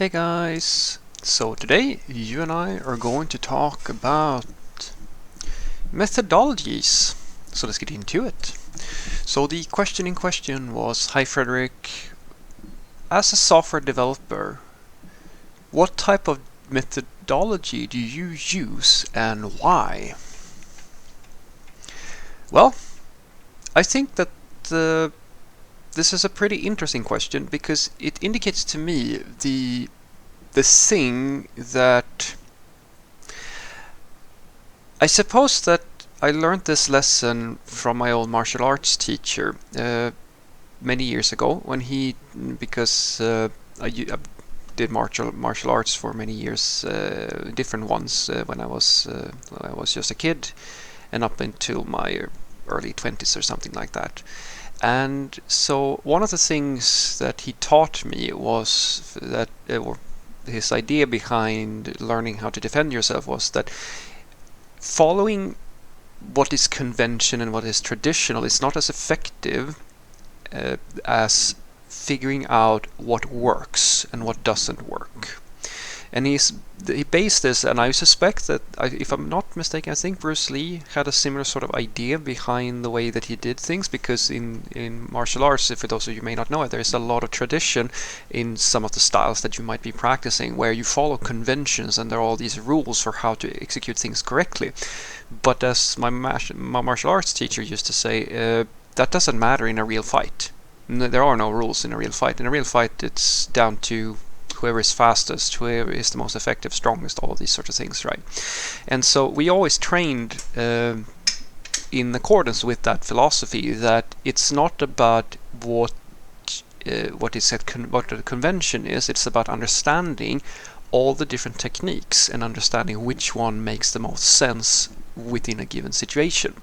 Hey guys! So today you and I are going to talk about methodologies. So let's get into it. So the question in question was, hi Frederick, as a software developer, what type of methodology do you use and why? Well, I think that this is a pretty interesting question because it indicates to me the thing that I suppose that I learned this lesson from my old martial arts teacher many years ago because I did martial arts for many years, different ones when I was just a kid and up until my early 20s or something like that. And so one of the things that he taught me was that, or his idea behind learning how to defend yourself was that following what is convention and what is traditional is not as effective as figuring out what works and what doesn't work. And he based this, and I suspect that, if I'm not mistaken, I think Bruce Lee had a similar sort of idea behind the way that he did things, because in martial arts, for those of you who may not know it, there is a lot of tradition in some of the styles that you might be practicing, where you follow conventions and there are all these rules for how to execute things correctly. But as my martial arts teacher used to say, that doesn't matter in a real fight. There are no rules in a real fight. In a real fight, it's down to whoever is fastest, whoever is the most effective, strongest, all of these sorts of things, right? And so we always trained in accordance with that philosophy, that it's not about what the convention is. It's about understanding all the different techniques and understanding which one makes the most sense within a given situation.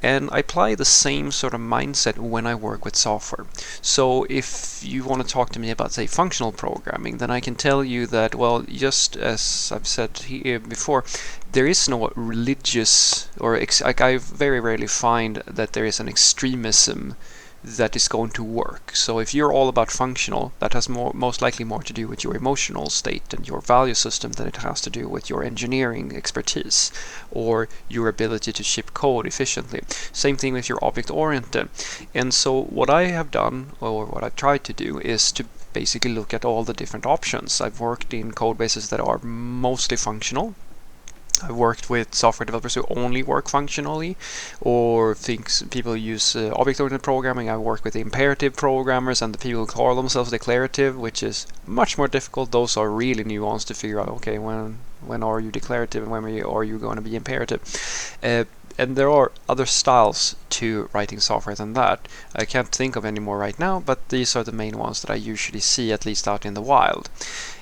And I apply the same sort of mindset when I work with software. So if you want to talk to me about, say, functional programming, then I can tell you that, well, just as I've said here before, there is no religious, or I very rarely find that there is an extremism that is going to work. So if you're all about functional, that has most likely more to do with your emotional state and your value system than it has to do with your engineering expertise or your ability to ship code efficiently. Same thing with your object-oriented. And so what I have done, or what I've tried to do, is to basically look at all the different options. I've worked in code bases that are mostly functional. I've worked with software developers who only work functionally, or people use object-oriented programming. I've worked with imperative programmers and the people who call themselves declarative, which is much more difficult. Those are really nuanced to figure out, okay, when are you declarative and when are you going to be imperative? And there are other styles to writing software than that. I can't think of any more right now, but these are the main ones that I usually see, at least out in the wild.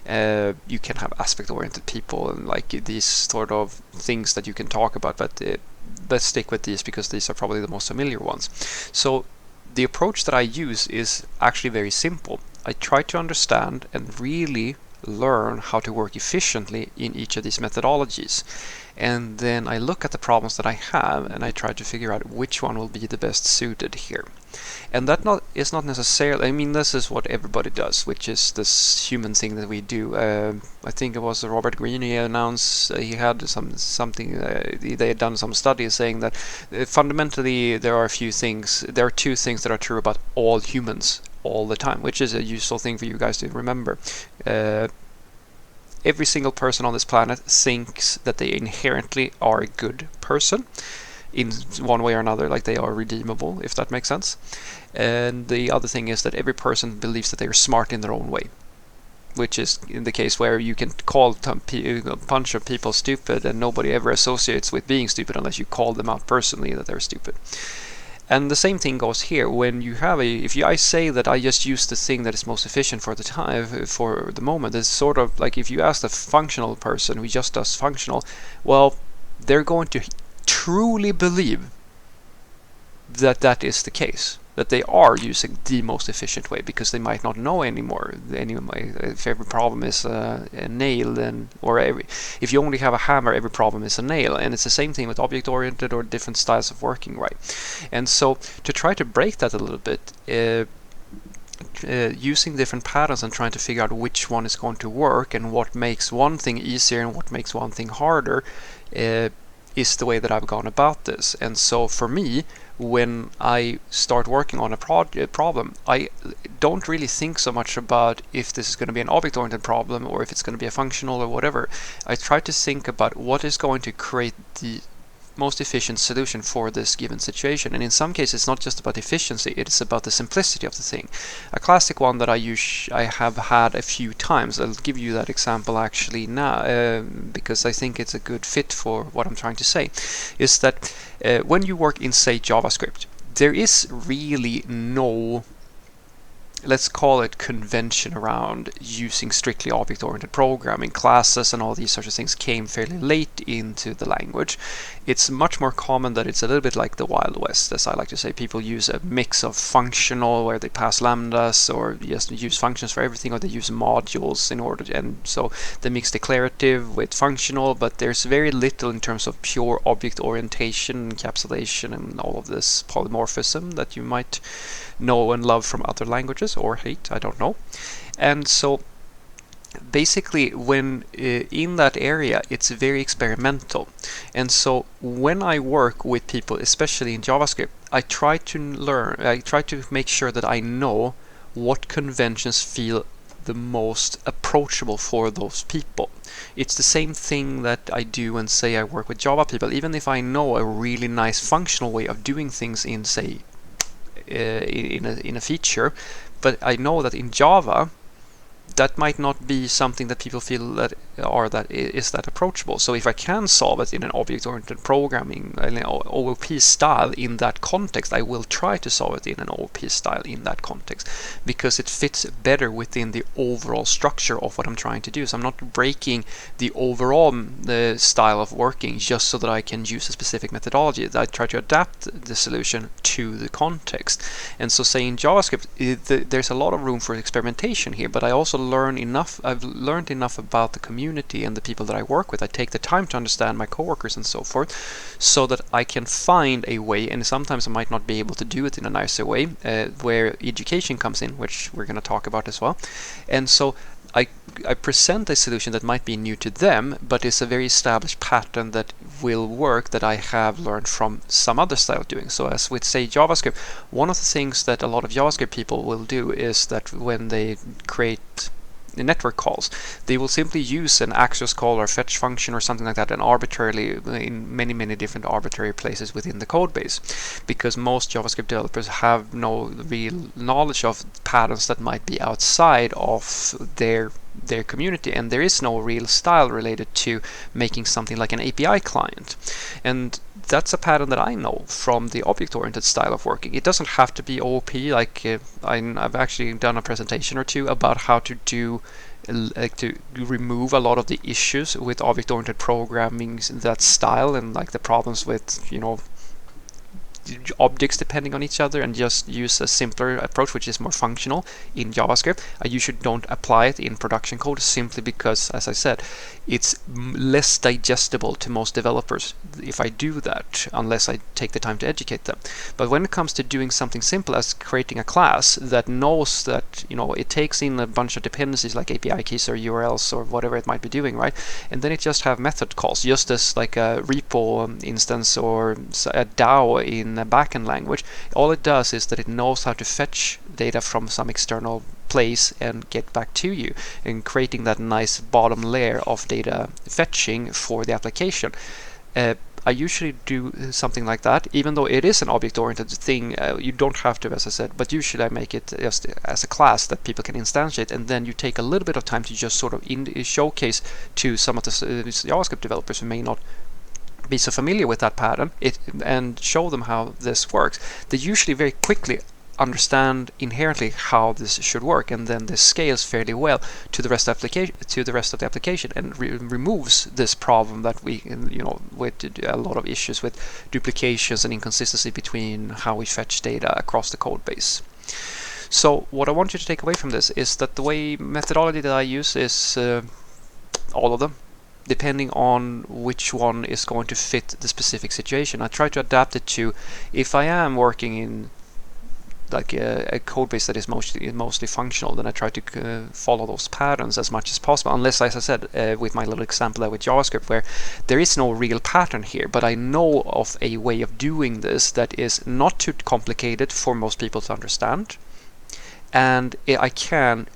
You can have aspect-oriented people and like these sort of things that you can talk about, but let's stick with these because these are probably the most familiar ones. So the approach that I use is actually very simple. I try to understand and really learn how to work efficiently in each of these methodologies. And then I look at the problems that I have and I try to figure out which one will be the best suited here. And that is not necessarily, I mean, this is what everybody does, which is this human thing that we do. I think it was Robert Greene, he announced he had they had done some studies saying that fundamentally there are two things that are true about all humans all the time, which is a useful thing for you guys to remember. Every single person on this planet thinks that they inherently are a good person in one way or another, like they are redeemable, if that makes sense. And the other thing is that every person believes that they are smart in their own way, which is in the case where you can call a bunch of people stupid and nobody ever associates with being stupid unless you call them out personally that they're stupid. And the same thing goes here. When you have I say that I just use the thing that is most efficient for the time, for the moment, it's sort of like if you ask the functional person who just does functional, well, they're going to truly believe that that is the case, that they are using the most efficient way, because they might not know anymore. Anyway, if every problem is a nail, then if you only have a hammer, every problem is a nail. And it's the same thing with object-oriented or different styles of working, right? And so to try to break that a little bit, using different patterns and trying to figure out which one is going to work and what makes one thing easier and what makes one thing harder is the way that I've gone about this. And so for me, when I start working on a problem, I don't really think so much about if this is going to be an object-oriented problem or if it's going to be a functional or whatever. I try to think about what is going to create the most efficient solution for this given situation. And in some cases, it's not just about efficiency, it is about the simplicity of the thing. A classic one that I have had a few times, I'll give you that example actually now, because I think it's a good fit for what I'm trying to say, is that when you work in, say, JavaScript, there is really no, let's call it, convention around using strictly object-oriented programming. Classes and all these sorts of things came fairly late into the language. It's much more common that it's a little bit like the Wild West, as I like to say. People use a mix of functional, where they pass lambdas, or just use functions for everything, or they use modules in order to, and so they mix declarative with functional, but there's very little in terms of pure object orientation, encapsulation, and all of this polymorphism that you might know and love from other languages, or hate, I don't know. And so basically, when in that area, it's very experimental. And so when I work with people, especially in JavaScript, I try to make sure that I know what conventions feel the most approachable for those people. It's the same thing that I do when, say, I work with Java people. Even if I know a really nice functional way of doing things in, say, in a feature, but I know that in Java that might not be something that people feel that is that approachable. So if I can solve it in an object-oriented programming, OOP style in that context, I will try to solve it in an OOP style in that context, because it fits better within the overall structure of what I'm trying to do. So I'm not breaking the overall style of working just so that I can use a specific methodology. I try to adapt the solution to the context. And so, say in JavaScript, there's a lot of room for experimentation here, but I also I've learned enough about the community and the people that I work with. I take the time to understand my coworkers and so forth, so that I can find a way, and sometimes I might not be able to do it in a nicer way, where education comes in, which we're going to talk about as well. And so I present a solution that might be new to them, but is a very established pattern that will work, that I have learned from some other style of doing. So as with, say, JavaScript, one of the things that a lot of JavaScript people will do is that when they create network calls, they will simply use an access call or fetch function or something like that, and arbitrarily in many different arbitrary places within the code base, because most JavaScript developers have no real knowledge of patterns that might be outside of their community, and there is no real style related to making something like an API client. And that's a pattern that I know from the object-oriented style of working. It doesn't have to be OOP. Like I've actually done a presentation or two about how to do to remove a lot of the issues with object-oriented programming, that style, and like the problems with, you know, objects depending on each other, and just use a simpler approach which is more functional in JavaScript. I usually don't apply it in production code, simply because, as I said, it's less digestible to most developers if I do that, unless I take the time to educate them. But when it comes to doing something simple as creating a class that knows that, you know, it takes in a bunch of dependencies like API keys or URLs or whatever it might be doing, right? And then it just have method calls, just as like a repo instance or a DAO in a backend language. All it does is that it knows how to fetch data from some external place and get back to you, and creating that nice bottom layer of data fetching for the application. I usually do something like that, even though it is an object-oriented thing. You don't have to, as I said, but usually I make it just as a class that people can instantiate, and then you take a little bit of time to just sort of showcase to some of the JavaScript developers who may not be so familiar with that pattern, and show them how this works. They usually very quickly understand inherently how this should work, and then this scales fairly well to the rest of the application, and removes this problem that we, you know, with a lot of issues with duplications and inconsistency between how we fetch data across the code base. So what I want you to take away from this is that the methodology that I use is all of them, depending on which one is going to fit the specific situation. I try to adapt it to, if I am working in like a code base that is mostly functional, then I try to follow those patterns as much as possible. Unless, as I said, with my little example there with JavaScript, where there is no real pattern here, but I know of a way of doing this that is not too complicated for most people to understand, and I can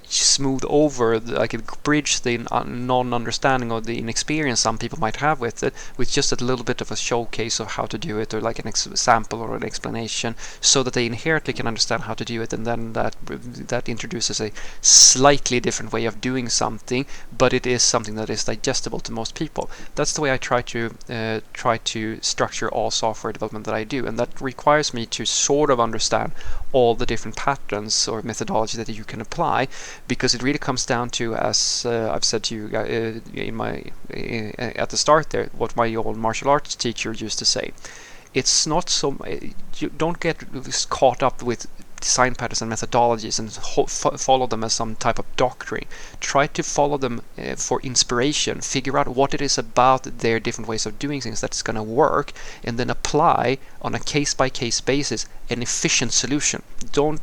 smooth over, I can bridge the non-understanding or the inexperience some people might have with it, with just a little bit of a showcase of how to do it, or like an example or an explanation, so that they inherently can understand how to do it, and then that introduces a slightly different way of doing something, but it is something that is digestible to most people. That's the way I try to structure all software development that I do, and that requires me to sort of understand all the different patterns or methodology that you can apply, because it really comes down to, as I've said to you at the start there, what my old martial arts teacher used to say. It's not so, you don't get caught up with design patterns and methodologies and follow them as some type of doctrine. Try to follow them for inspiration. Figure out what it is about their different ways of doing things that's going to work, and then apply on a case-by-case basis an efficient solution. Don't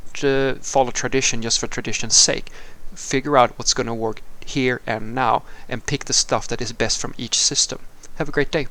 follow tradition just for tradition's sake. Figure out what's going to work here and now, and pick the stuff that is best from each system. Have a great day.